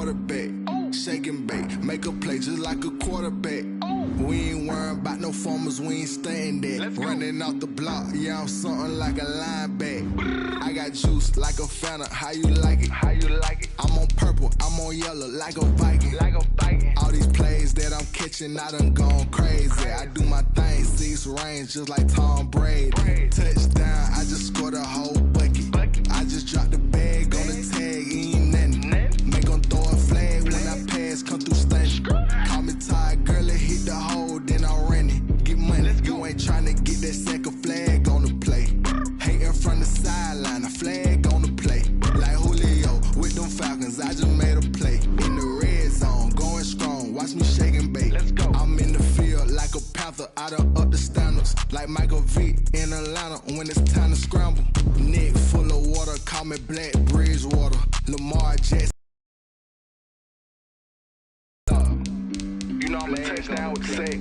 quarterback. Shake and bake, make a play just like a quarterback. We ain't worrying about no formers, we ain't staying there. Running off the block, yeah, I'm something like a linebacker. I got juice like a Fanta, how you like it? How you like it? I'm on purple, I'm on yellow like a Viking. Like a Viking. All these plays that I'm catching, I done gone crazy. I do my thing, 6 range just like Tom Brady. Touchdown, I just scored a whole bucket. I just dropped the bag on the tag, ain't nothing. Make 'em throw a flag when I pass, come through stunning. Call me tired, girl, it hit the hole, then I ran it. Get money, you ain't tryna get that second flag on the play. Hating from the sideline, a flag on the play. Like Julio with them Falcons, I just made a play. In the red zone, going strong, watch me shake and bake. I'm in the field like a panther, I done up the standards. Like Michael Vick in Atlanta when it's time to scramble. Neck full of water, call me Black Bridgewater. Lamar Jackson. You know I'm a touchdown with the sack.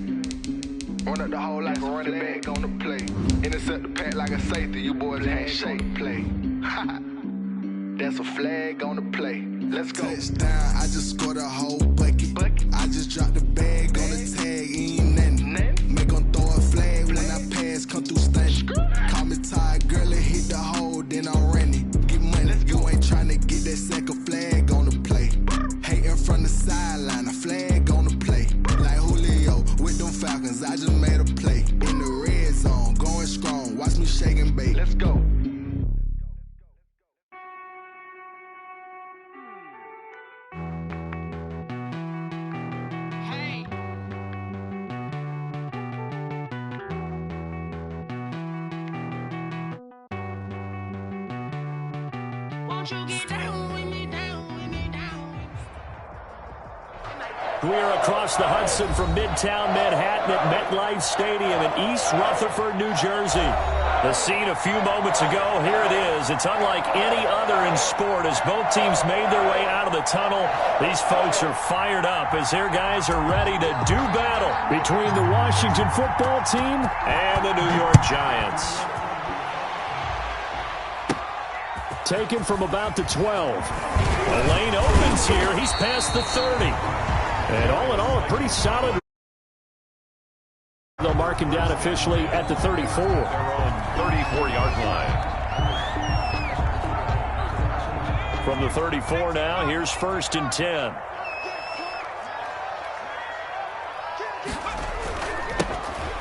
Run up the hole like a running back on the play. Intercept the pack like a safety, you boys can't shake play. That's a flag on the play. Let's go. Touchdown, I just scored a whole bucket. I just dropped the bag on the tag, ain't nothing. Make 'em throw a flag when I pass, come through stunning. Call me tired, girl, it hit the hole, then I ran it. Get money, you ain't tryna get that second flag on the play. Hating from the sideline, a flag on the play. Like Julio with them Falcons, I just made a play. In the red zone, going strong, watch me shake and bake. Let's go. We are across the Hudson from Midtown Manhattan at MetLife Stadium in East Rutherford, New Jersey. The scene a few moments ago, here it is. It's unlike any other in sport as both teams made their way out of the tunnel. These folks are fired up as their guys are ready to do battle between the Washington football team and the New York Giants. Taken from about the 12. The lane opens here. He's past the 30. And all in all, a pretty solid. They'll mark him down officially at the 34. Their own 34-yard line. From the 34 now, here's 1st and 10.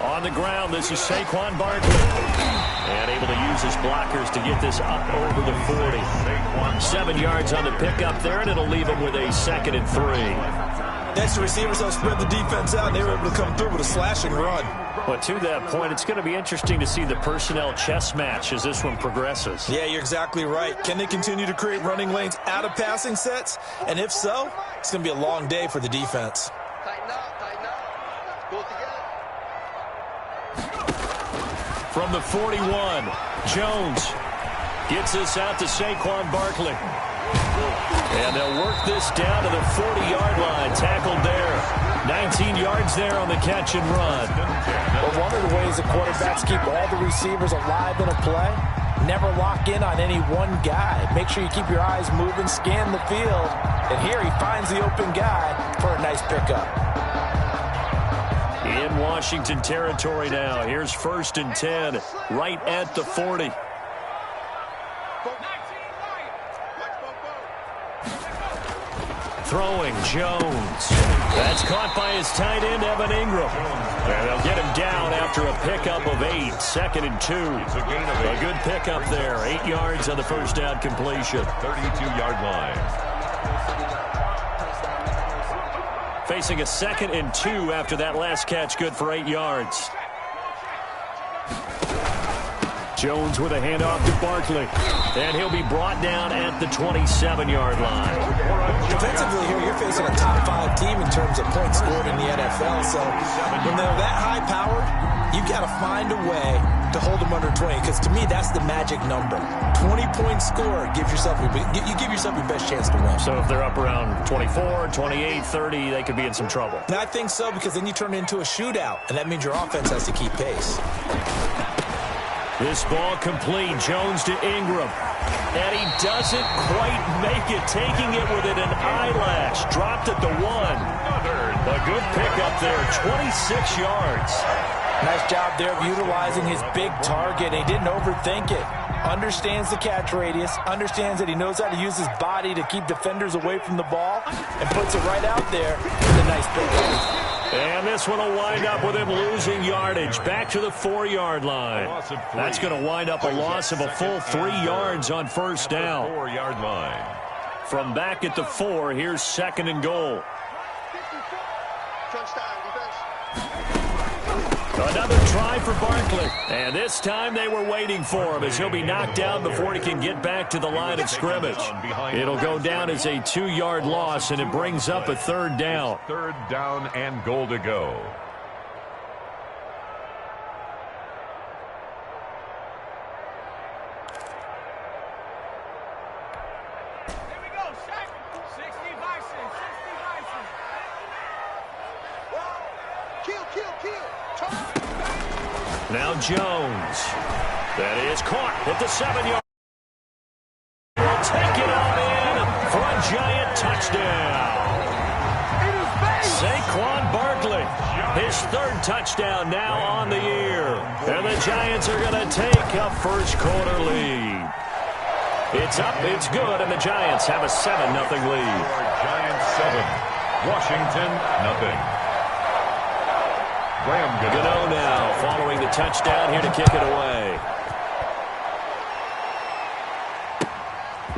On the ground, this is Saquon Barkley. And able to use his blockers to get this up over the 40. 7 yards on the pickup there, and it'll leave him with a 2nd and 3. Extra receivers help spread the defense out, and they were able to come through with a slashing run. But to that point, it's going to be interesting to see the personnel chess match as this one progresses. Yeah, you're exactly right. Can they continue to create running lanes out of passing sets? And if so, it's going to be a long day for the defense. Tighten up, tighten up. Pull together. From the 41, Jones gets this out to Saquon Barkley. And they'll work this down to the 40-yard line. Tackled there. 19 yards there on the catch and run. Well, one of the ways the quarterbacks keep all the receivers alive in a play, never lock in on any one guy. Make sure you keep your eyes moving, scan the field. And here he finds the open guy for a nice pickup. In Washington territory now. Here's 1st and 10, right at the 40. Throwing Jones. That's caught by his tight end, Evan Ingram. And they'll get him down after a pickup of 8. 2nd and 2. A good pickup there. 8 yards on the first down completion. 32-yard line. Facing a 2nd and 2 after that last catch. Good for 8 yards. Jones with a handoff to Barkley. And he'll be brought down at the 27-yard line. Defensively here, you're facing a top 5 team in terms of points scored in the NFL. So when they're that high-powered, you've got to find a way to hold them under 20. Because to me, that's the magic number. 20-point score, you give yourself your best chance to win. So if they're up around 24, 28, 30, they could be in some trouble. And I think so, because then you turn it into a shootout, and that means your offense has to keep pace. This ball complete. Jones to Ingram. And he doesn't quite make it. Taking it within an eyelash. Dropped at the 1. A good pickup there. 26 yards. Nice job there of utilizing his big target. He didn't overthink it. Understands the catch radius. Understands that he knows how to use his body to keep defenders away from the ball. And puts it right out there with a nice pickup. And this one will wind up with him losing yardage. Back to the 4-yard line. That's going to wind up a loss of a full 3 yards on first down. 4-yard line. From back at the 4, here's 2nd and goal. Another try for Barkley. And this time they were waiting for him as he'll be knocked down before he can get back to the line of scrimmage. It'll go down as a 2-yard loss, and it brings up a 3rd down. 3rd down and goal to go. Now Jones. That is caught at the 7-yard. Will take it on in for a giant touchdown. Saquon Barkley, his 3rd touchdown now on the year. And the Giants are going to take a first-quarter lead. It's up, it's good, and the Giants have a 7-0 lead. Giants 7, Washington 0. Gano now following the touchdown here to kick it away.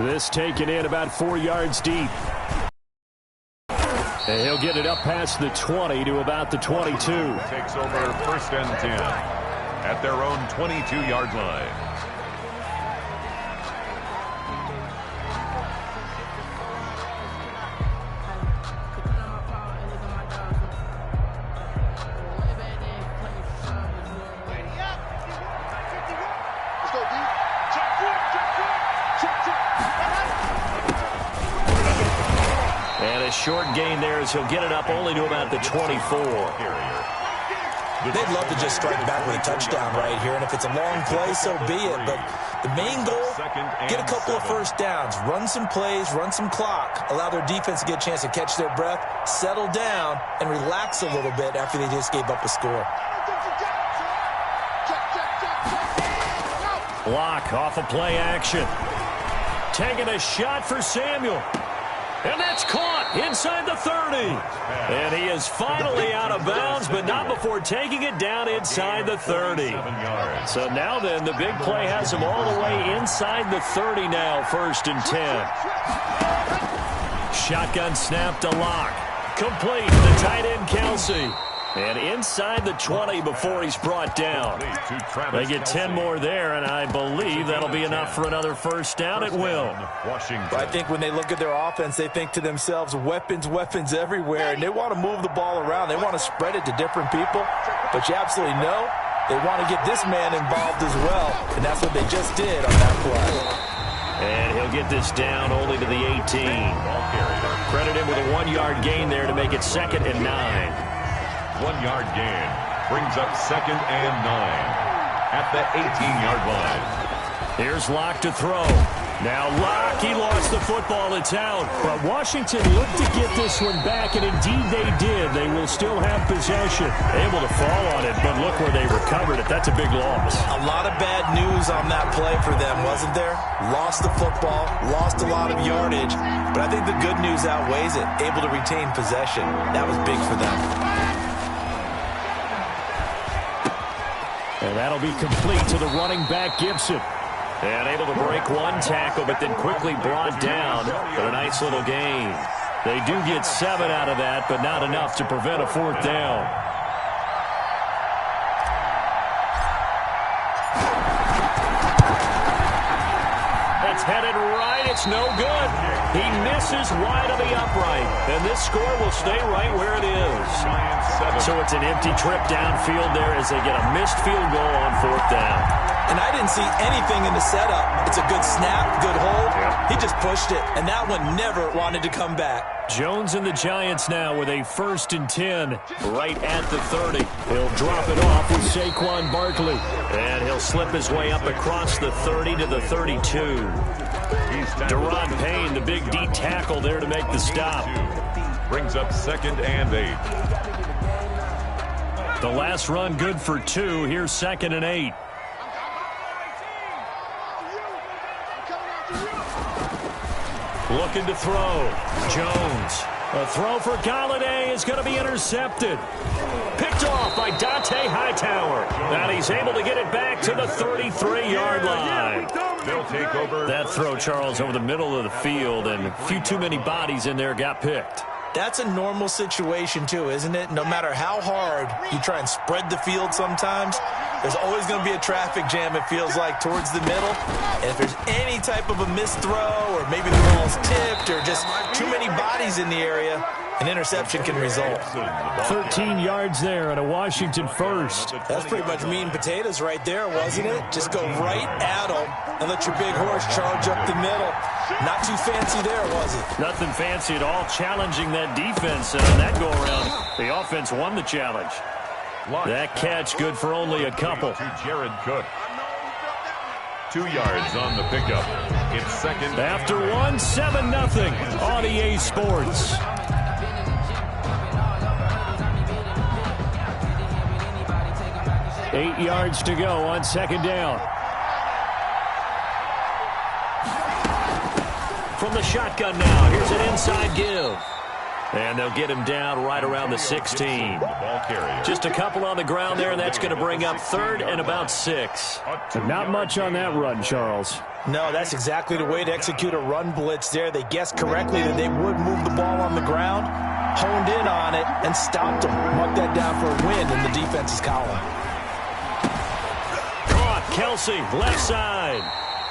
This taken in about 4 yards deep. And he'll get it up past the 20 to about the 22. Takes over 1st and 10 at their own 22-yard line. Short gain there as he'll get it up only to about the 24. They'd love to just strike back with a touchdown right here, and if it's a long play, so be it. But the main goal, get a couple of first downs, run some plays, run some clock, allow their defense to get a chance to catch their breath, settle down, and relax a little bit after they just gave up a score. Lock off a play action. Taking a shot for Samuel. And that's caught inside the 30. And he is finally out of bounds, but not before taking it down inside the 30. So now then, the big play has him all the way inside the 30 now, 1st and 10. Shotgun snap to Lock. Complete to the tight end, Kelsey. And inside the 20 before he's brought down. They get 10 more there, and I believe that'll be enough for another first down. It will. But I think when they look at their offense, they think to themselves, weapons, weapons everywhere, and they want to move the ball around. They want to spread it to different people. But you absolutely know they want to get this man involved as well, and that's what they just did on that play. And he'll get this down only to the 18. Credit him with a 1-yard gain there to make it 2nd and 9. 1-yard gain brings up 2nd and 9 at the 18-yard line. Here's Lock to throw. Now Lock, he lost the football. It's out. But Washington looked to get this one back, and indeed they did. They will still have possession. Able to fall on it, but look where they recovered it. That's a big loss. A lot of bad news on that play for them, wasn't there? Lost the football, lost a lot of yardage, but I think the good news outweighs it. Able to retain possession. That was big for them. And that'll be complete to the running back, Gibson. And able to break one tackle, but then quickly brought down for a nice little gain. They do get 7 out of that, but not enough to prevent a 4th down. It's headed right. It's no good. He misses wide of the upright. And this score will stay right where it is. So it's an empty trip downfield there as they get a missed field goal on 4th down. And I didn't didn't see anything in the setup. It's a good snap, good hold. Yep. He just pushed it, and that one never wanted to come back. Jones and the Giants now with a 1st and 10 right at the 30. He'll drop it off with Saquon Barkley. And he'll slip his way up across the 30 to the 32. Deron Payne, the big D tackle there to make the stop. Brings up 2nd and 8. The last run good for 2. Here's 2nd and 8. Looking to throw. Jones. A throw for Galladay is going to be intercepted. Picked off by Dante Hightower. And he's able to get it back to the 33-yard line. They'll take over. That throw, Charles, over the middle of the field, and a few too many bodies in there got picked. That's a normal situation, too, isn't it? No matter how hard you try and spread the field sometimes, there's always going to be a traffic jam, it feels like, towards the middle. And if there's any type of a missed throw, or maybe the ball's tipped, or just too many bodies in the area, an interception can result. 13 yards there and a Washington first. That's pretty much meat and potatoes right there, wasn't it? Just go right at them and let your big horse charge up the middle. Not too fancy there, was it? Nothing fancy at all, challenging that defense. And on that go-around, the offense won the challenge. That catch good for only a couple. To Jared Cook. 2 yards on the pickup. It's 2nd. After 1, 7-0 on EA Sports. Eight yards to go on 2nd down. From the shotgun now, here's an inside give. And they'll get him down right around the 16. Just a couple on the ground there, and that's going to bring up 3rd and about 6. Not much on that run, Charles. No, that's exactly the way to execute a run blitz there. They guessed correctly that they would move the ball on the ground, honed in on it, and stopped them. Mark that down for a win in the defense's column. Kelsey, left side.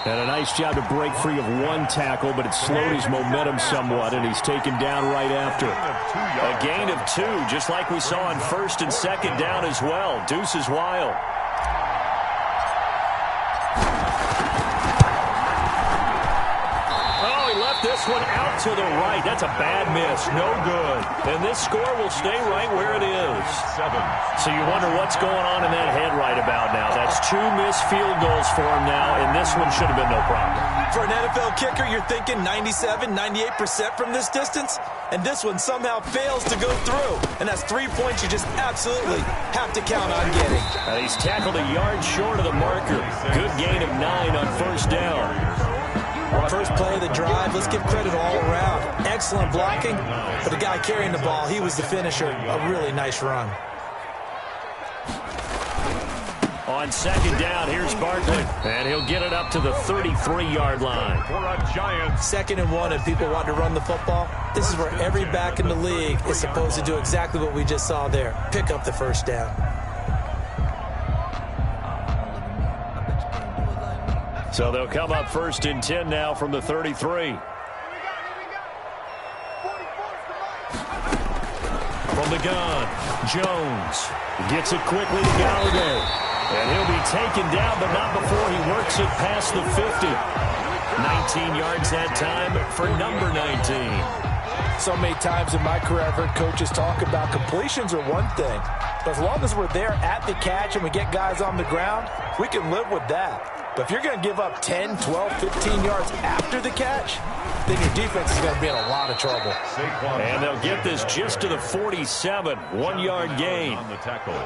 And a nice job to break free of one tackle, but it slowed his momentum somewhat, and he's taken down right after. A gain of 2, just like we saw on 1st and 2nd down as well. Deuce is wild. Oh, he left this one out to the right. That's a bad miss. No good. And this score will stay right where it is. 7. So you wonder what's going on in that head right about now. That's 2 missed field goals for him now, and this one should have been no problem. For an NFL kicker, you're thinking 97, 98% from this distance, and this one somehow fails to go through. And that's 3 points you just absolutely have to count on getting. He's tackled a yard short of the marker. Good gain of 9 on 1st down. First play of the drive, let's give credit all around. Excellent blocking, but the guy carrying the ball, he was the finisher. A really nice run. On 2nd down, here's Barkley, and he'll get it up to the 33-yard line. For a Giants. 2nd and 1, and people want to run the football. This is where every back in the league is supposed to do exactly what we just saw there. Pick up the 1st down. So they'll come up 1st and 10 now from the 33. From the gun, Jones gets it quickly to Galladay. And he'll be taken down, but not before he works it past the 50. 19 yards that time for number 19. So many times in my career I've heard coaches talk about completions are one thing. But as long as we're there at the catch and we get guys on the ground, we can live with that. But if you're going to give up 10, 12, 15 yards after the catch, then your defense is going to be in a lot of trouble. And they'll get this just to the 47. 1-yard gain. On the tackle.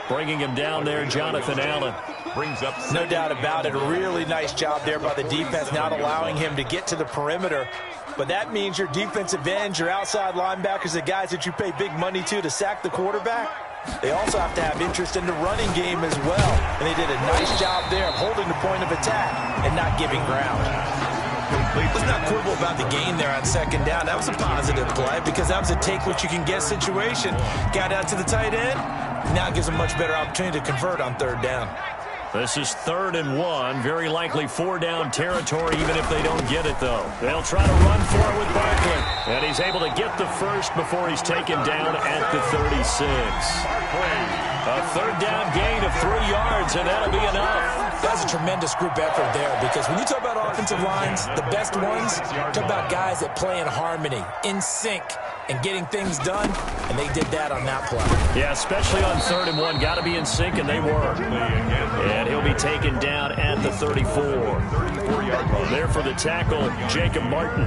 Bringing him down there, Jonathan Allen. Brings up no doubt about it. A really nice job there by the defense, not allowing him to get to the perimeter. But that means your defensive ends, your outside linebackers, the guys that you pay big money to sack the quarterback, they also have to have interest in the running game as well. And they did a nice job there of holding the point of attack and not giving ground. Let's not quibble about the gain there on 2nd down. That was a positive play because that was a take-what-you-can-get situation. Got out to the tight end. Now gives them much better opportunity to convert on 3rd down. This is 3rd and 1. Very likely 4-down territory, even if they don't get it, though. They'll try to run for it with Barkley. And he's able to get the first before he's taken down at the 36. A 3rd down gain of 3 yards, and that'll be enough. That's a tremendous group effort there, because when you talk about offensive lines, the best ones, talk about guys that play in harmony, in sync, and getting things done, and they did that on that play. Yeah, especially on 3rd and 1. Got to be in sync, and they were. And he'll be taken down at the 34. There for the tackle, Jacob Martin.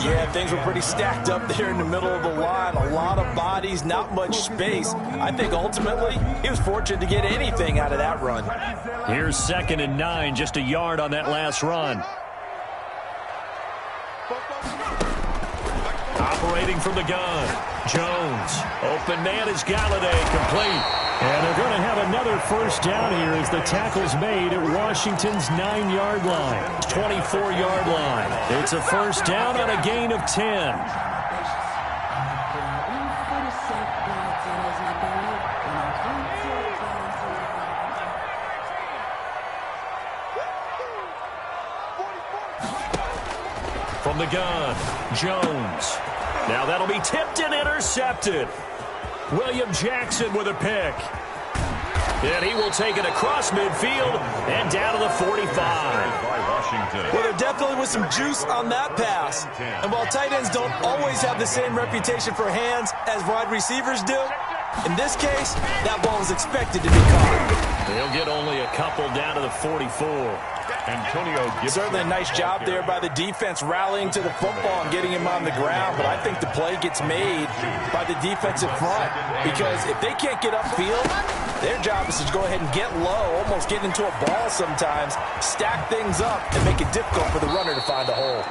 Yeah, things were pretty stacked up there in the middle of the line. A lot of bodies, not much space. I think ultimately he was fortunate to get anything out of that run. Here's 2nd and 9, just a yard on that last run. Operating from the gun, Jones. Open man is Galladay, complete. And they're going to have another first down here as the tackle's made at Washington's 9-yard line, 24-yard line. It's a first down on a gain of 10. From the gun, Jones. Now that'll be tipped and intercepted. William Jackson with a pick. And he will take it across midfield and down to the 45. Well, there definitely was some juice on that pass. And while tight ends don't always have the same reputation for hands as wide receivers do, in this case, that ball was expected to be caught. They'll get only a couple down to the 44. Antonio Gibson. Certainly a nice job there by the defense rallying to the football and getting him on the ground, but I think the play gets made by the defensive front, because if they can't get upfield, their job is to go ahead and get low, almost get into a ball sometimes, stack things up, and make it difficult for the runner to find a hole.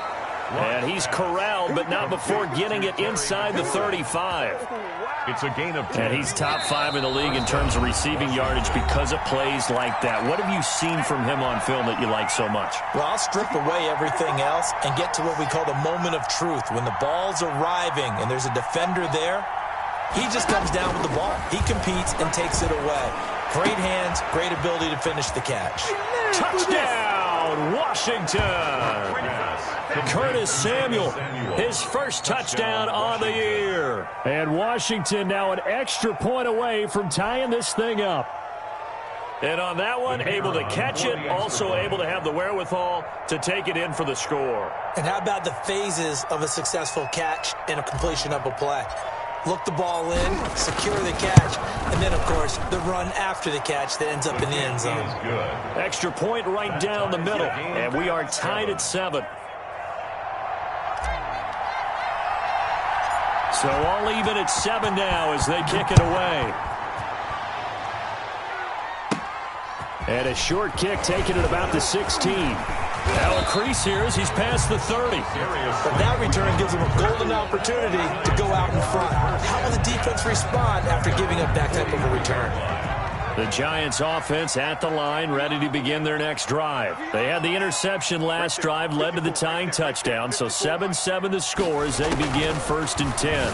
And he's corralled, but not before getting it inside the 35. It's a gain of 10. And he's top 5 in the league in terms of receiving yardage because of plays like that. What have you seen from him on film that you like so much? Well, I'll strip away everything else and get to what we call the moment of truth. When the ball's arriving and there's a defender there, he just comes down with the ball. He competes and takes it away. Great hands, great ability to finish the catch. Touchdown, Washington! Curtis Samuel, his first touchdown on the year. And Washington now an extra point away from tying this thing up. And on that one, able to catch it, also able to have the wherewithal to take it in for the score. And how about the phases of a successful catch and a completion of a play? Look the ball in, secure the catch, and then, of course, the run after the catch that ends up in the end zone. Extra point right down the middle, and we are tied at 7. So all even at 7 now as they kick it away. And a short kick taken at about the 16. Now a crease here as he's past the 30. But that return gives him a golden opportunity to go out in front. How will the defense respond after giving up that type of a return? The Giants offense at the line, ready to begin their next drive. They had the interception last drive, led to the tying touchdown, so 7-7 the score as they begin 1st and 10.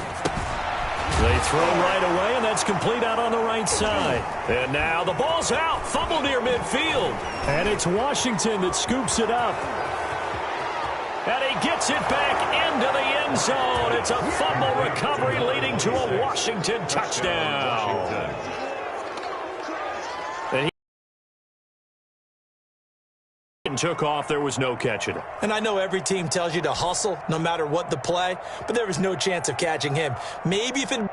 They throw right away, and that's complete out on the right side. And now the ball's out, fumble near midfield. And it's Washington that scoops it up. And he gets it back into the end zone. It's a fumble recovery leading to a Washington touchdown. Took off, there was no catching it. And I know every team tells you to hustle no matter what the play, but there was no chance of catching him. Maybe if it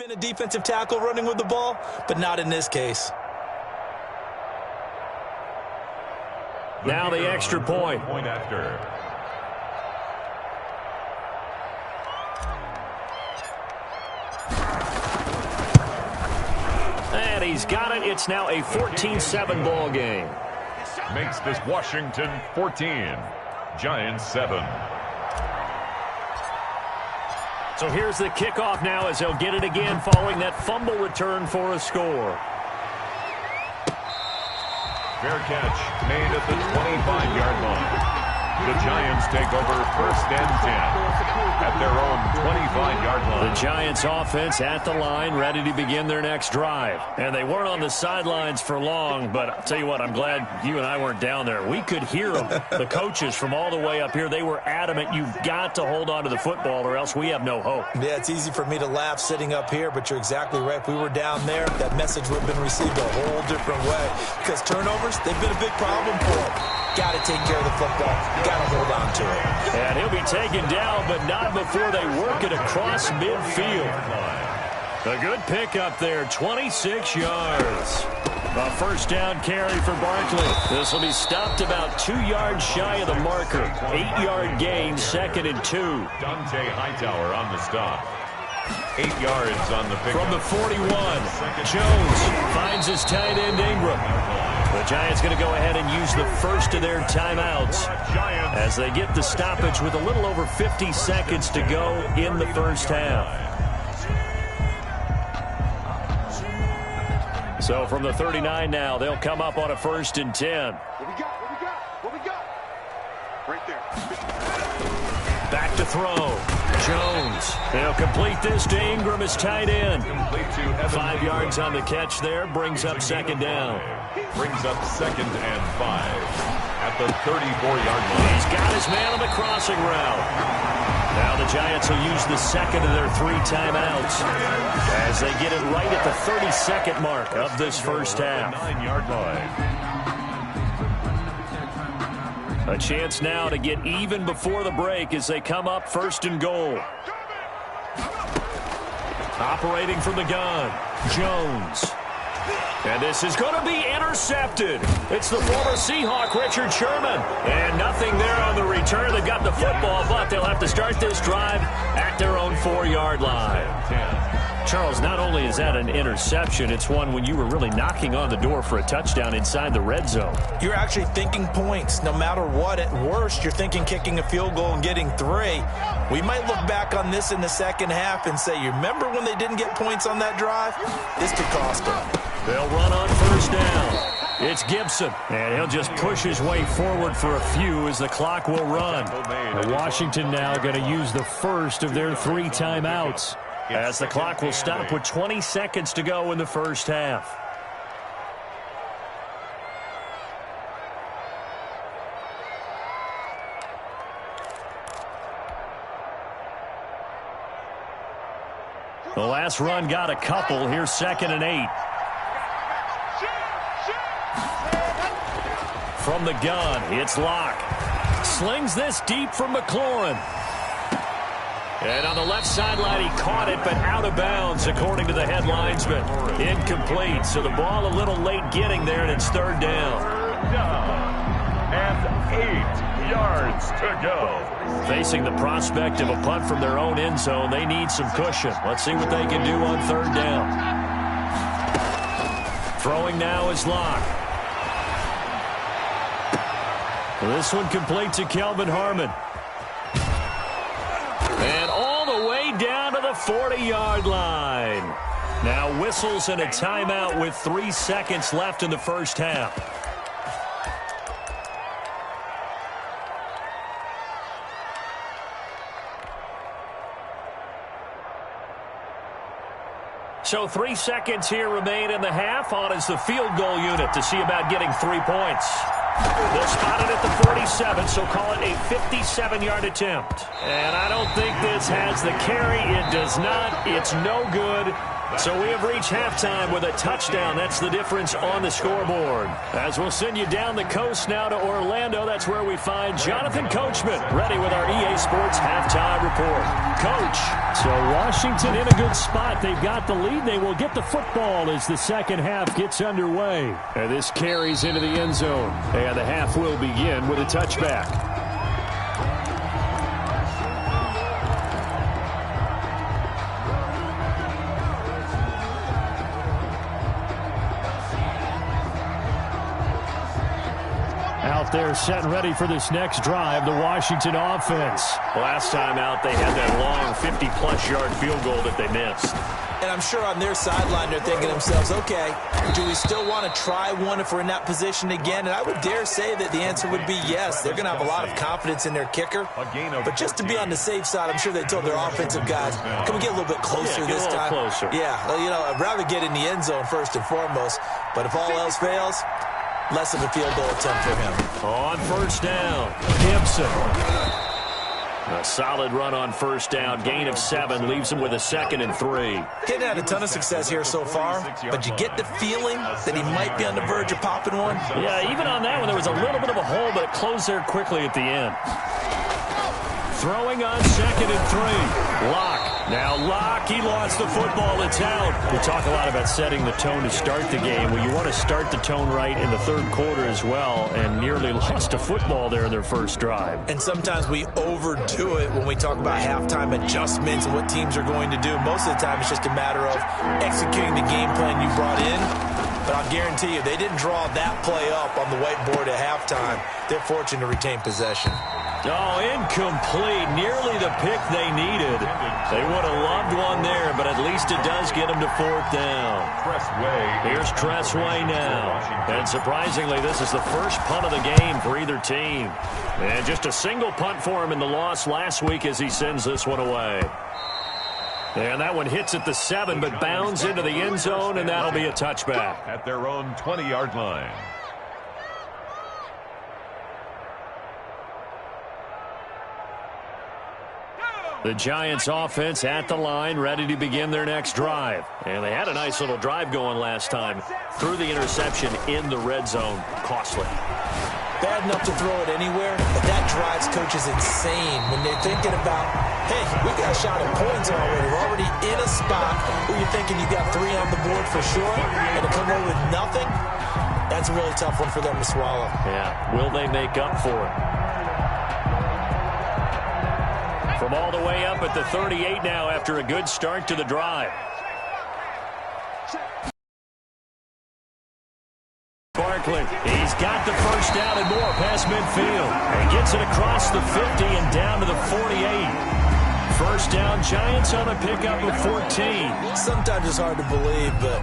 been a defensive tackle running with the ball, but not in this case. Now the extra point. Point after. And he's got it. It's now a 14-7 ball game. Makes this Washington 14. Giants 7. So here's the kickoff now as they'll get it again following that fumble return for a score. Fair catch made at the 25-yard line. The Giants take over 1st and 10 at their own 25-yard line. The Giants offense at the line, ready to begin their next drive. And they weren't on the sidelines for long, but I'll tell you what, I'm glad you and I weren't down there. We could hear them, the coaches from all the way up here. They were adamant, you've got to hold on to the football or else we have no hope. Yeah, it's easy for me to laugh sitting up here, but you're exactly right. If we were down there, that message would have been received a whole different way. Because turnovers, they've been a big problem for them. Got to take care of the football. Got to hold on to it. And he'll be taken down, but not before they work it across midfield. A good pickup there, 26 yards. A first down carry for Barkley. This will be stopped about 2 yards shy of the marker. 8-yard gain, 2nd and 2. Dante Hightower on the stop. 8 yards on the pickup. From the 41, Jones finds his tight end Ingram. The Giants going to go ahead and use the first of their timeouts as they get the stoppage with a little over 50 seconds to go in the first half. So from the 39 now, they'll come up on a 1st and 10. What we got? Right there. Back to throw. Jones. They'll complete this to Ingram as tight end. 5 yards on the catch there. Brings up 2nd down. Brings up 2nd and 5 at the 34-yard line. He's got his man on the crossing route. Now the Giants will use the 2nd of their 3 timeouts as they get it right at the 32nd mark of this first half. 9-yard line. A chance now to get even before the break as they come up 1st and goal. Operating from the gun, Jones. And this is going to be intercepted. It's the former Seahawk, Richard Sherman. And nothing there on the return. They've got the football, but they'll have to start this drive at their own 4-yard line. Charles, not only is that an interception, it's one when you were really knocking on the door for a touchdown inside the red zone. You're actually thinking points. No matter what, at worst, you're thinking kicking a field goal and getting 3. We might look back on this in the second half and say, you remember when they didn't get points on that drive? This could cost them. They'll run on 1st down. It's Gibson, and he'll just push his way forward for a few as the clock will run. And Washington now going to use the first of their 3 timeouts as the clock will stop with 20 seconds to go in the first half. The last run got a couple. Here's 2nd and 8. From the gun, it's Locke. Slings this deep from McLaurin. And on the left sideline, he caught it, but out of bounds, according to the head linesman. Incomplete, so the ball a little late getting there, and it's 3rd down. And 8 yards to go. Facing the prospect of a punt from their own end zone, they need some cushion. Let's see what they can do on 3rd down. Throwing now is Locke. This one complete to Kelvin Harmon. And all the way down to the 40-yard line. Now whistles and a timeout with 3 seconds left in the first half. So 3 seconds here remain in the half. On is the field goal unit to see about getting 3 points. They'll spot it at the 47, so call it a 57-yard attempt. And I don't think this has the carry. It does not. It's no good. So we have reached halftime with a touchdown. That's the difference on the scoreboard. As we'll send you down the coast now to Orlando, that's where we find Jonathan Coachman ready with our EA Sports halftime report. Coach. So Washington in a good spot. They've got the lead. They will get the football as the second half gets underway. And this carries into the end zone. And the half will begin with a touchback. out there set and ready for this next drive, the Washington offense. Last time out, they had that long 50-plus yard field goal that they missed. And I'm sure on their sideline they're thinking to themselves, okay, do we still want to try one if we're in that position again? And I would dare say that the answer would be yes. They're going to have a lot of confidence in their kicker. But just to be on the safe side, I'm sure they told their offensive guys, can we get a little bit closer this time? Closer. Yeah, well, I'd rather get in the end zone first and foremost. But if all else fails, less of a field goal attempt for him. On first down, Gibson. A solid run on first down. Gain of 7 leaves him with a 2nd and 3. He hadn't had a ton of success here so far, but you get the feeling that he might be on the verge of popping one. Yeah, even on that one, there was a little bit of a hole, but it closed there quickly at the end. Throwing on 2nd and 3. Locke. Now Locke, he lost the football. It's out. We talk a lot about setting the tone to start the game. Well, you want to start the tone right in the third quarter as well, and nearly lost a football there in their first drive. And sometimes we overdo it when we talk about halftime adjustments and what teams are going to do. Most of the time, it's just a matter of executing the game plan you brought in. But I'll guarantee you, they didn't draw that play up on the whiteboard at halftime. They're fortunate to retain possession. Oh, incomplete. Nearly the pick they needed. They would have loved one there, but at least it does get them to 4th down. Here's Tressway now. And surprisingly, this is the first punt of the game for either team. And just a single punt for him in the loss last week as he sends this one away. And that one hits at the 7, but bounds into the end zone, and that'll be a touchback. At their own 20-yard line. The Giants offense at the line, ready to begin their next drive. And they had a nice little drive going last time. Threw the interception in the red zone. Costly. Bad enough to throw it anywhere, but that drives coaches insane when they're thinking about, hey, we got a shot at points already. We're already in a spot where you're thinking you got 3 on the board for sure, and to come away with nothing, that's a really tough one for them to swallow. Yeah, will they make up for it? From all the way up at the 38 now after a good start to the drive. Barkley, he's got the first down and more past midfield. And gets it across the 50 and down to the 48. First down, Giants on a pickup of 14. Sometimes it's hard to believe, but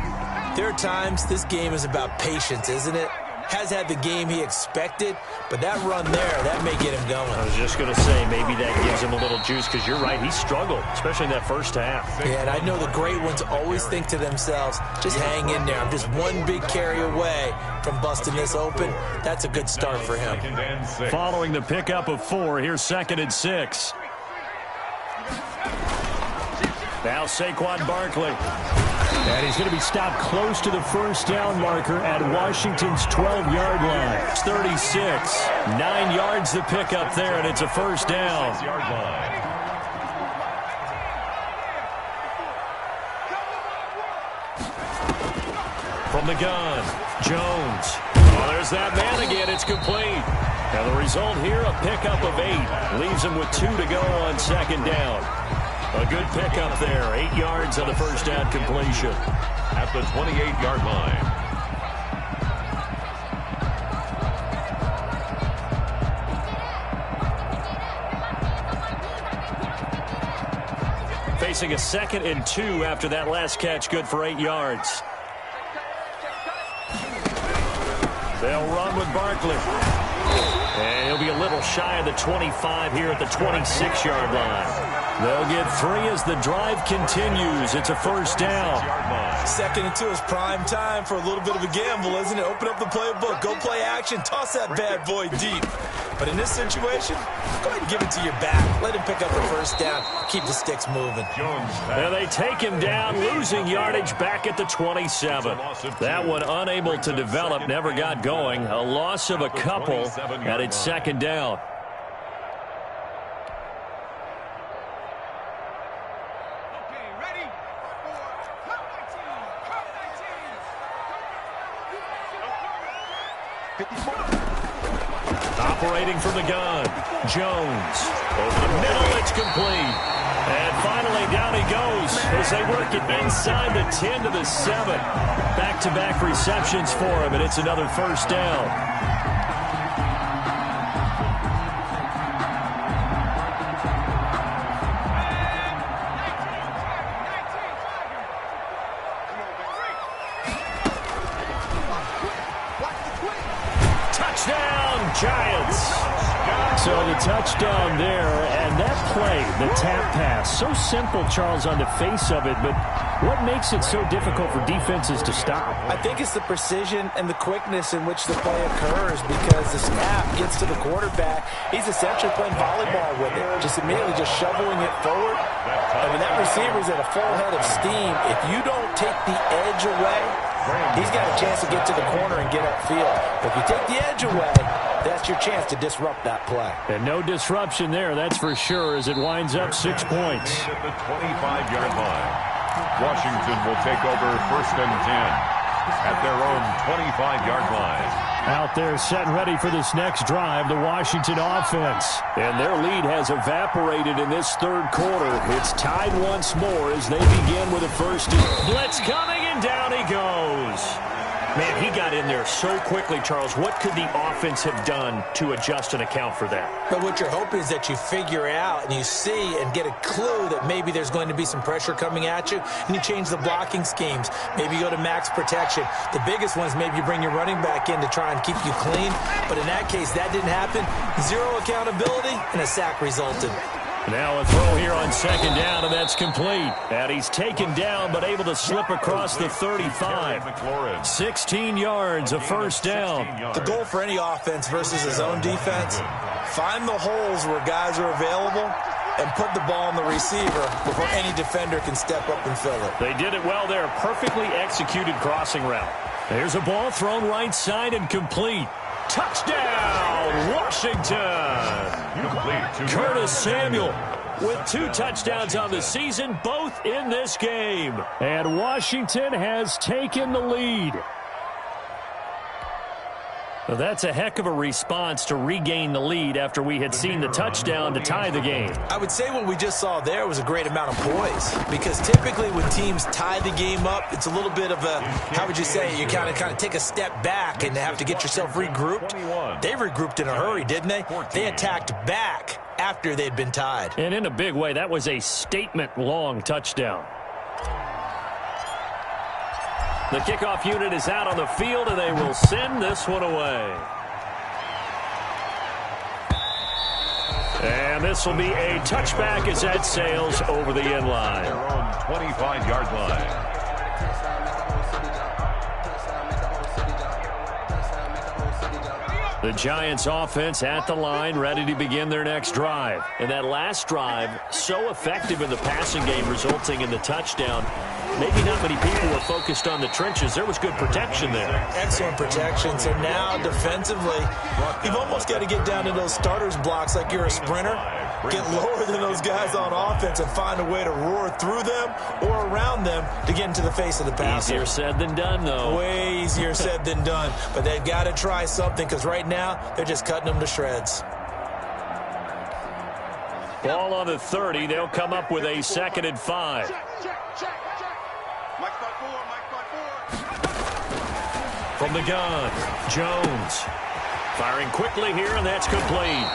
there are times this game is about patience, isn't it? Has had the game he expected, but that run there, that may get him going. I was just going to say, maybe that gives him a little juice, because you're right, he struggled, especially in that first half. Yeah, and I know the great ones always think to themselves, just hang in there. I'm just one big carry away from busting this open. That's a good start for him. Following the pickup of 4, here's 2nd and 6. Now Saquon Barkley. And he's going to be stopped close to the first down marker at Washington's 12-yard line. It's 36. 9 yards to pick up there, and it's a first down. From the gun, Jones. Oh, there's that man again. It's complete. And the result here, a pickup of 8. Leaves him with 2 to go on 2nd down. A good pickup there. 8 yards on the first down completion. At the 28-yard line. Facing a 2nd and 2 after that last catch. Good for 8 yards. They'll run with Barkley. And he'll be a little shy of the 25 here at the 26-yard line. They'll get 3 as the drive continues. It's a first down. 2nd and 2 is prime time for a little bit of a gamble, isn't it? Open up the playbook, go play action, toss that bad boy deep. But in this situation, go ahead and give it to your back. Let him pick up the first down. Keep the sticks moving. And they take him down, losing yardage back at the 27. That one unable to develop, never got going. A loss of a couple, and it's 2nd down. Operating from the gun, Jones. Over the middle, it's complete. And finally, down he goes as they work it inside the 10 to the 7. Back-to-back receptions for him, and it's another first down. touchdown there, and that play, the tap pass, so simple, Charles, on the face of it, but what makes it so difficult for defenses to stop? I think it's the precision and the quickness in which the play occurs, because the snap gets to the quarterback. He's essentially playing volleyball with it, just immediately just shoveling it forward. I mean, that receiver's at a full head of steam. If you don't take the edge away, he's got a chance to get to the corner and get upfield. But if you take the edge away, that's your chance to disrupt that play. And no disruption there, that's for sure, as it winds up 6 points. At the 25-yard line, Washington will take over 1st and 10 at their own 25-yard line. Out there set and ready for this next drive, the Washington offense. And their lead has evaporated in this third quarter. It's tied once more as they begin with a first. Blitz coming, and down he goes. Man, he got in there so quickly, Charles. What could the offense have done to adjust and account for that? But what you're hoping is that you figure out and you see and get a clue that maybe there's going to be some pressure coming at you, and you change the blocking schemes. Maybe you go to max protection. The biggest one is maybe you bring your running back in to try and keep you clean. But in that case, that didn't happen. Zero accountability, and a sack resulted. Now a throw here on 2nd down, and that's complete. And he's taken down, but able to slip across the 35. 16 yards, a first down. The goal for any offense versus his own defense, find the holes where guys are available and put the ball on the receiver before any defender can step up and fill it. They did it well there. Perfectly executed crossing route. There's a ball thrown right side and complete. Touchdown, Washington! Curtis Samuel with 2 touchdowns on the season, both in this game. And Washington has taken the lead. Well, that's a heck of a response to regain the lead after we had seen the touchdown to tie the game. I would say what we just saw there was a great amount of poise, because typically when teams tie the game up, it's a little bit of a, how would you say, you kind of take a step back and have to get yourself regrouped. They regrouped in a hurry, didn't they? They attacked back after they'd been tied. And in a big way, that was a statement-long touchdown. The kickoff unit is out on the field, and they will send this one away. And this will be a touchback as that sails over the end line. Their own 25-yard line. The Giants offense at the line, ready to begin their next drive. And that last drive, so effective in the passing game, resulting in the touchdown. Maybe not many people were focused on the trenches. There was good protection there. Excellent protection. So now defensively, you've almost got to get down to those starters blocks like you're a sprinter. Get lower than those guys on offense and find a way to roar through them or around them to get into the face of the passer. Easier said than done, though. Way easier said than done. But they've got to try something, because right now they're just cutting them to shreds. Ball on the 30. They'll come up with a 2nd and 5. From the gun, Jones. Firing quickly here, and that's complete.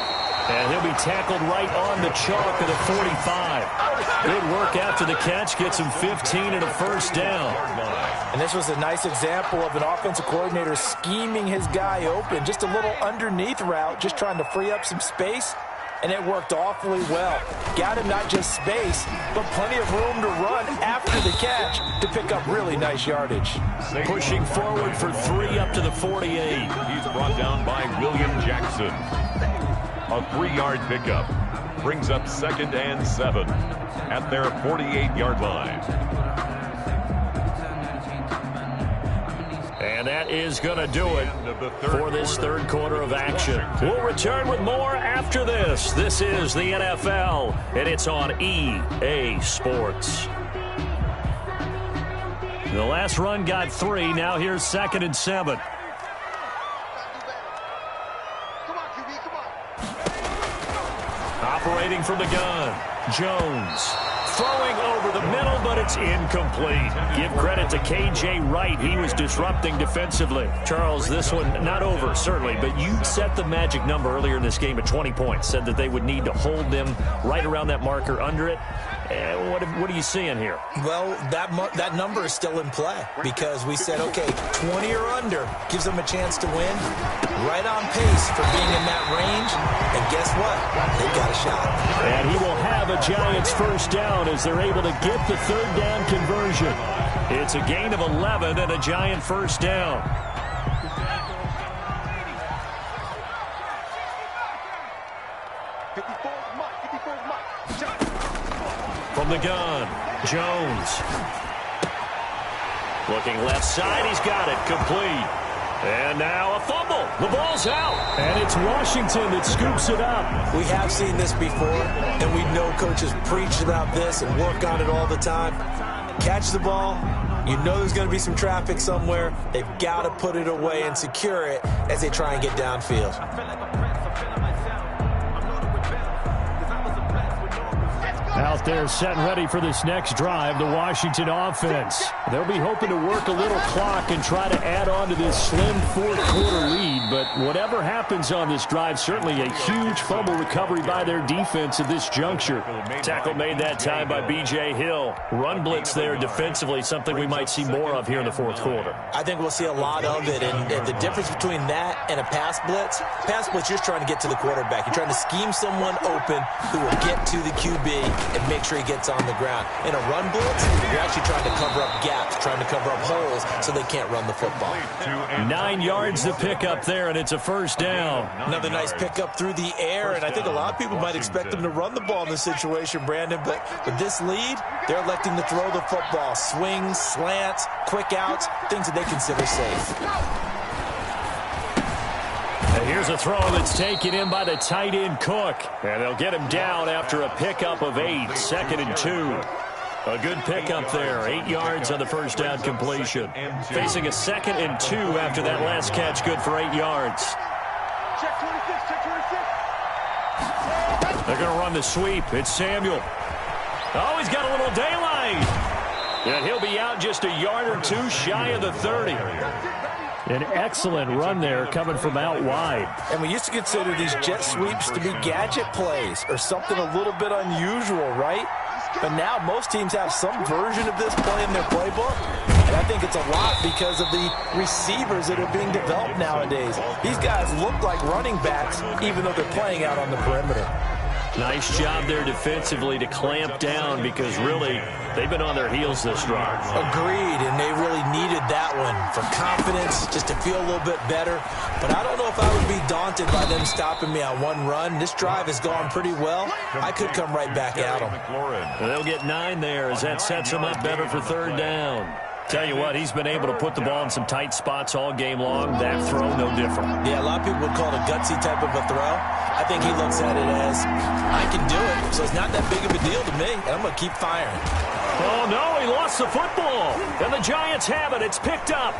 And he'll be tackled right on the chalk of the 45. Good work after the catch. Gets him 15 and a first down. And this was a nice example of an offensive coordinator scheming his guy open. Just a little underneath route, just trying to free up some space. And it worked awfully well. Got him not just space, but plenty of room to run after the catch to pick up really nice yardage. Pushing forward for 3 up to the 48. He's brought down by William Jackson. A 3-yard pickup brings up 2nd and 7 at their 48-yard line. And that is going to do it for this third quarter of action. We'll return with more after this. This is the NFL, and it's on EA Sports. The last run got 3. Now here's 2nd and 7. Operating from the gun, Jones. Throwing over the middle, but it's incomplete. Give credit to K.J. Wright. He was disrupting defensively. Charles, this one not over, certainly, but you set the magic number earlier in this game at 20 points. Said that they would need to hold them right around that marker under it. What are you seeing here? Well, that number is still in play because we said, okay, 20 or under gives them a chance to win. Right on pace for being in that range. And guess what? They've got a shot. And he will have a Giants first down as they're able to get the third down conversion. It's a gain of 11 and a Giant first down. From the gun, Jones. Looking left side, he's got it, complete. And now a fumble. The ball's out. And it's Washington that scoops it up. We have seen this before, and we know coaches preach about this and work on it all the time. Catch the ball. You know there's going to be some traffic somewhere. They've got to put it away and secure it as they try and get downfield. Out there set and ready for this next drive, the Washington offense. They'll be hoping to work a little clock and try to add on to this slim fourth-quarter lead. But whatever happens on this drive, certainly a huge fumble recovery by their defense at this juncture. Tackle made that time by B.J. Hill. Run blitz there defensively, something we might see more of here in the fourth quarter. I think we'll see a lot of it. And the difference between that and a pass blitz, you're trying to get to the quarterback. You're trying to scheme someone open who will get to the QB and make sure he gets on the ground. In a run blitz, you're actually trying to cover up gaps, trying to cover up holes so they can't run the football. 9 yards to pick up there, and it's a first down. Another nice pickup through the air, and I think a lot of people might expect them to run the ball in this situation, Brandon, but with this lead, they're electing to throw the football. Swings, slants, quick outs, things that they consider safe. And here's a throw that's taken in by the tight end Cook. And they'll get him down after a pickup of 8, 2nd and 2. A good pickup there, 8 yards on the first down completion. Facing a 2nd and 2 after that last catch, good for 8 yards. Check 26, check 26. They're going to run the sweep. It's Samuel. Oh, he's got a little daylight. And he'll be out just a yard or two shy of the 30. An excellent run there coming from out wide. And we used to consider these jet sweeps to be gadget plays or something a little bit unusual, right? But now most teams have some version of this play in their playbook. And I think it's a lot because of the receivers that are being developed nowadays. These guys look like running backs even though they're playing out on the perimeter. Nice job there defensively to clamp down because really they've been on their heels this drive. Agreed, and they really needed that one for confidence, just to feel a little bit better. But I don't know if I would be daunted by them stopping me on one run. This drive has gone pretty well. I could come right back at them. They'll get 9 there as that sets them up better for third down. Tell you what, he's been able to put the ball in some tight spots all game long. That throw, no different. Yeah, a lot of people would call it a gutsy type of a throw. I think he looks at it as, I can do it, so it's not that big of a deal to me, and I'm going to keep firing. Oh, no, he lost the football. And the Giants have it. It's picked up.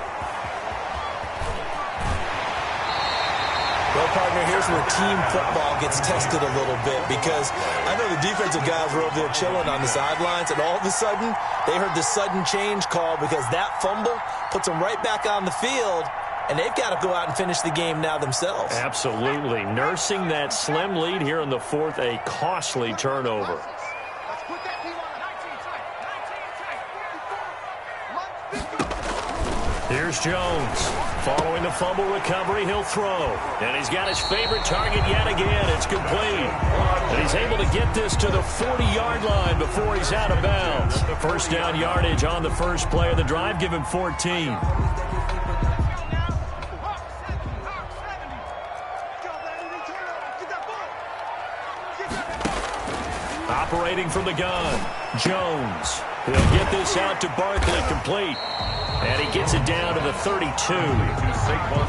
Well, partner, here's where team football gets tested a little bit because I know the defensive guys were over there chilling on the sidelines, and all of a sudden, they heard the sudden change call because that fumble puts them right back on the field, and they've got to go out and finish the game now themselves. Absolutely. Nursing that slim lead here in the fourth, a costly turnover. Here's Jones. Following the fumble recovery, he'll throw. And he's got his favorite target yet again. It's complete. And he's able to get this to the 40-yard line before he's out of bounds. First down yardage on the first play of the drive. Give him 14. Operating from the gun, Jones. He'll get this out to Barkley, complete. And he gets it down to the 32.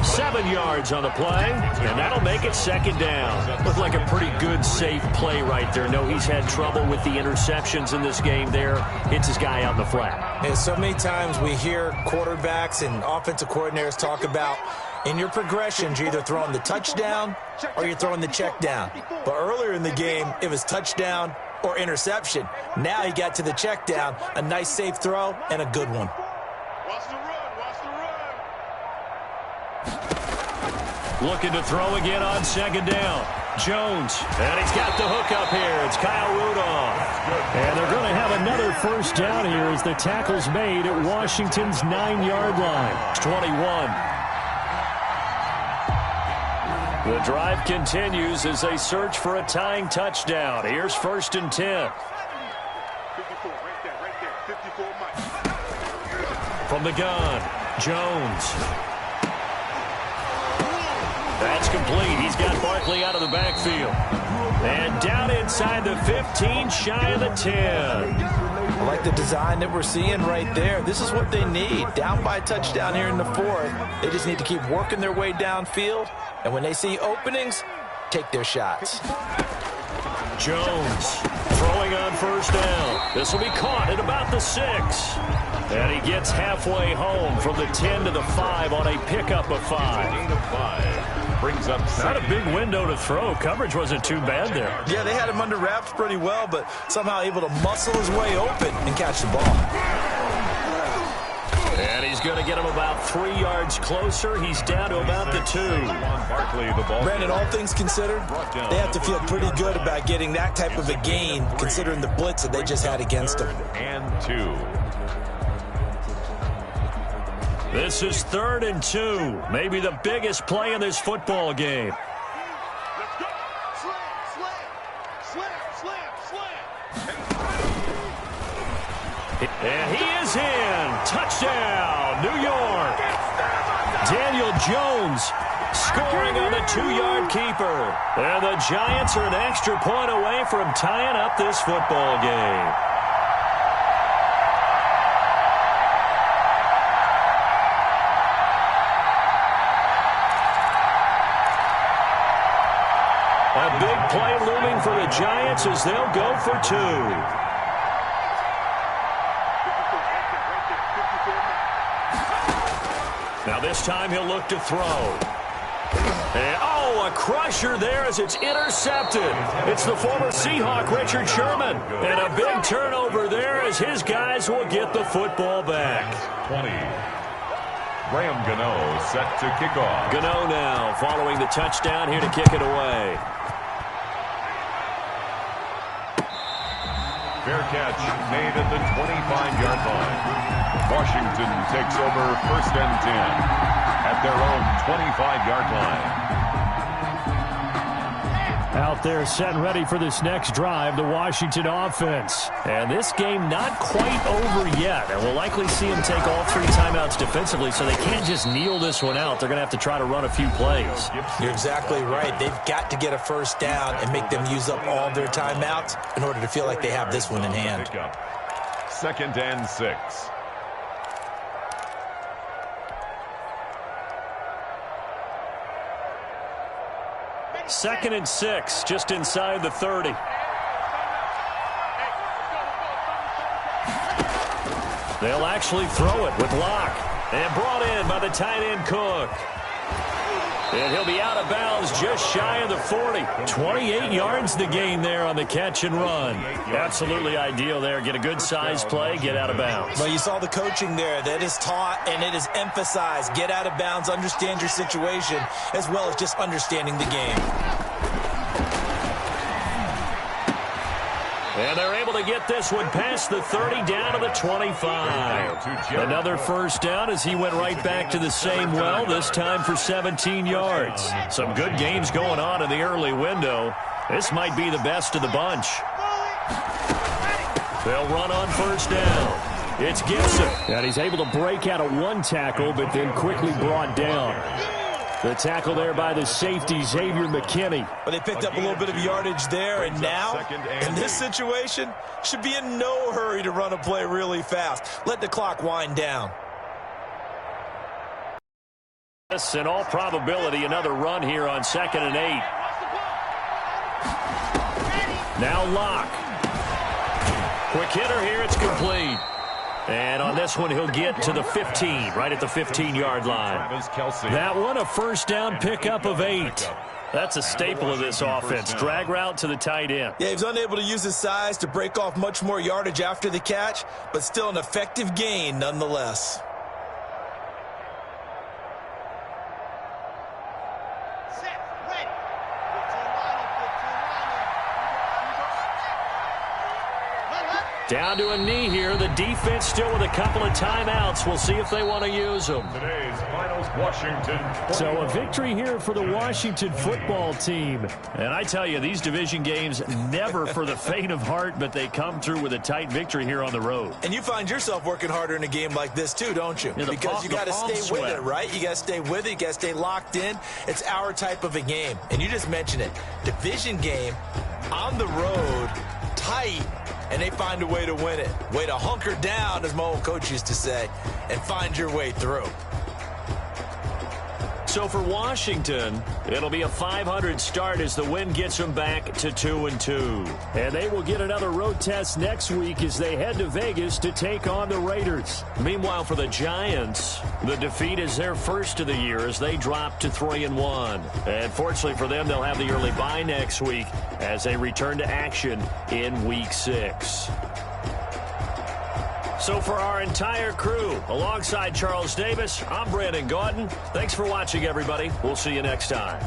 7 yards on the play, and that'll make it second down. Looked like a pretty good, safe play right there. No, he's had trouble with the interceptions in this game there. Hits his guy out in the flat. And so many times we hear quarterbacks and offensive coordinators talk about in your progressions, you're either throwing the touchdown or you're throwing the check down. But earlier in the game, it was touchdown or interception. Now he got to the check down, a nice safe throw, and a good one. Watch the run, watch the run. Looking to throw again on second down. Jones, and he's got the hook up here. It's Kyle Rudolph. And they're going to another first down here as the tackle's made at Washington's 9-yard line. 21. The drive continues as they search for a tying touchdown. Here's 1st and 10. 54, right there, 54 Mike. From the gun, Jones. That's complete. He's got Barkley out of the backfield. And down inside the 15, shy of the 10. I like the design that we're seeing right there. This is what they need. Down by a touchdown here in the 4th. They just need to keep working their way downfield. And when they see openings, take their shots. Jones throwing on 1st down. This will be caught at about the 6. And he gets halfway home from the 10 to the 5 on a pickup of 5. Gain of 5. Brings up Not a big window to throw. Coverage wasn't too bad there. Yeah, they had him under wraps pretty well, but somehow able to muscle his way open and catch the ball. And he's going to get him about 3 yards closer. He's down to about the 2. Barkley, the ball. Brandon, all things considered, they have to feel pretty good about getting that type of a gain, considering the blitz that they just had against them. And 2. This is 3rd and 2. Maybe the biggest play in this football game. Let's go. Slam. And he is in. Touchdown, New York. Daniel Jones scoring on the 2-yard keeper. And the Giants are an extra point away from tying up this football game. A big play looming for the Giants as they'll go for 2. Now this time he'll look to throw. And, a crusher there as it's intercepted. It's the former Seahawk, Richard Sherman. And a big turnover there as his guys will get the football back. 20. Graham Gano set to kick off. Gano now following the touchdown here to kick it away. Fair catch made at the 25-yard line. Washington takes over 1st and 10 at their own 25-yard line. Out there set and ready for this next drive, the Washington offense. And this game not quite over yet. And we'll likely see them take all 3 timeouts defensively, so they can't just kneel this one out. They're going to have to try to run a few plays. You're exactly right. They've got to get a 1st down and make them use up all their timeouts in order to feel like they have this one in hand. 2nd and 6. Second and 6, just inside the 30. They'll actually throw it with Locke. And brought in by the tight end Cook. And he'll be out of bounds just shy of the 40. 28 yards the gain there on the catch and run. Absolutely ideal there. Get a good size play, get out of bounds. Well, you saw the coaching there. That is taught and it is emphasized. Get out of bounds, understand your situation, as well as just understanding the game. And they're able to get this one past the 30 down to the 25. Another 1st down as he went right back to the same well, this time for 17 yards. Some good games going on in the early window. This might be the best of the bunch. They'll run on 1st down. It's Gibson. And he's able to break out of 1 tackle, but then quickly brought down. The tackle there by the safety, Xavier McKinney. But they picked up a little bit of yardage there, and now, in this situation, should be in no hurry to run a play really fast. Let the clock wind down. Yes, in all probability, another run here on 2nd and 8. Now Locke. Quick hitter here, it's complete. And on this one, he'll get to the 15, right at the 15-yard line. That one, a 1st down pickup of 8. That's a staple of this offense. Drag route to the tight end. Yeah, he was unable to use his size to break off much more yardage after the catch, but still an effective gain nonetheless. Down to a knee here. The defense still with a couple of timeouts. We'll see if they want to use them. Today's finals, Washington. So a victory here for the Washington football team. And I tell you, these division games never for the faint of heart, but they come through with a tight victory here on the road. And you find yourself working harder in a game like this too, don't you? Yeah, because you got to stay with it, right? You got to stay with it. You got to stay locked in. It's our type of a game. And you just mentioned it. Division game on the road, tight. And they find a way to win it. Way to hunker down, as my old coach used to say, and find your way through. So for Washington, it'll be a .500 start as the win gets them back to 2-2. And they will get another road test next week as they head to Vegas to take on the Raiders. Meanwhile, for the Giants, the defeat is their first of the year as they drop to 3-1. And fortunately for them, they'll have the early bye next week as they return to action in Week 6. So for our entire crew, alongside Charles Davis, I'm Brandon Gaudin. Thanks for watching, everybody. We'll see you next time.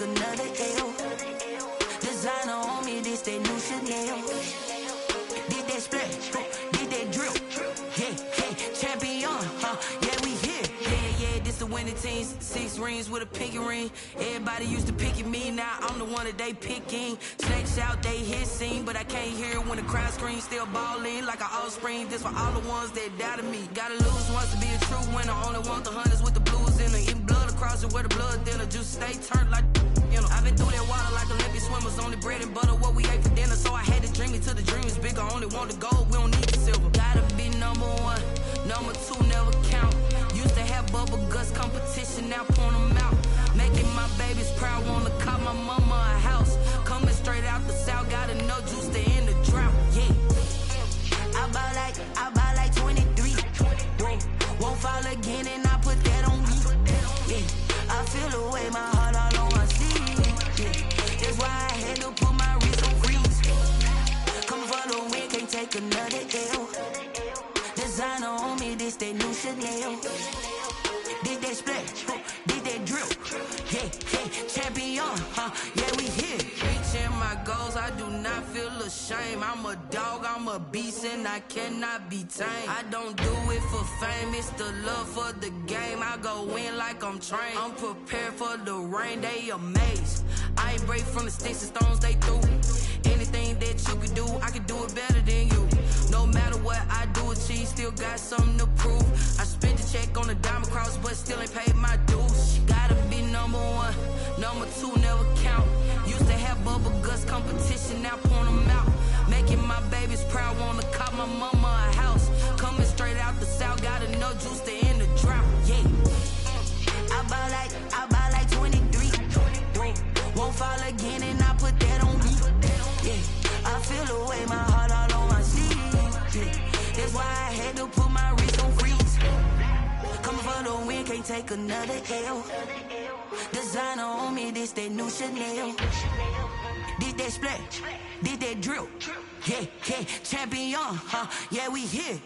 Another L. Designer on me, this that new Chanel. Did that splash, did that drill. Yeah, champion, yeah, we here. Yeah, this the winning teams. 6 rings with a pinky ring. Everybody used to pick at me, now I'm the one that they picking. Snakes out, they hit scene, but I can't hear it when the crowd screams. Still balling like an offspring. This for all the ones that doubted me. Gotta lose once to be a true winner. Only want the hunters with the blues in it. Eating blood across it where the blood dinner. Juice stay turned like. You know, I've been through that water like Olympic swimmers. Only bread and butter, what we ate for dinner. So I had to dream it till the dream is bigger. Only want the gold, we don't need the silver. Gotta be number 1, number 2 never count. Used to have bubble guts competition, now point them out. Making my babies proud, wanna call my mama a house. Coming straight out the south, gotta know juice to end the drought. Yeah, I buy like 23. Won't fall again and I put that on me. Yeah, I feel the way my heart all on my sleeve. Yeah, that's why I had to put my wrist on freeze. Come for the win, can't take another L. Designer on me, this that new Chanel. Did that splash, did that drill. Yeah, champion, yeah, we here. Reaching my goals, I do not feel ashamed. I'm a dog, I'm a beast, and I cannot be tamed. I don't do it for fame, it's the love for the game. I go in like I'm trained. I'm prepared for the rain, they amazed. I ain't break from the sticks and stones they threw. Anything that you could do, I could do it better than you. No matter what I do, achieve, still got something to prove. I spent the check on the diamond cross, but still ain't paid my dues. Gotta be number 1, number 2 never count. Used to have bubble guts competition, now point them out. Making my babies proud, wanna call my mama a house. Coming straight out the south, gotta know juice to end the drought. Yeah, I buy like 23. Won't fall again and I put that on me. Yeah, I feel the way my heart all on my sleeve. Yeah, that's why I had to put my wrist on freeze. Coming for the win, can't take another L. Designer on me, this that new Chanel. Did that splash, did that drill. Yeah, champion, yeah, we here.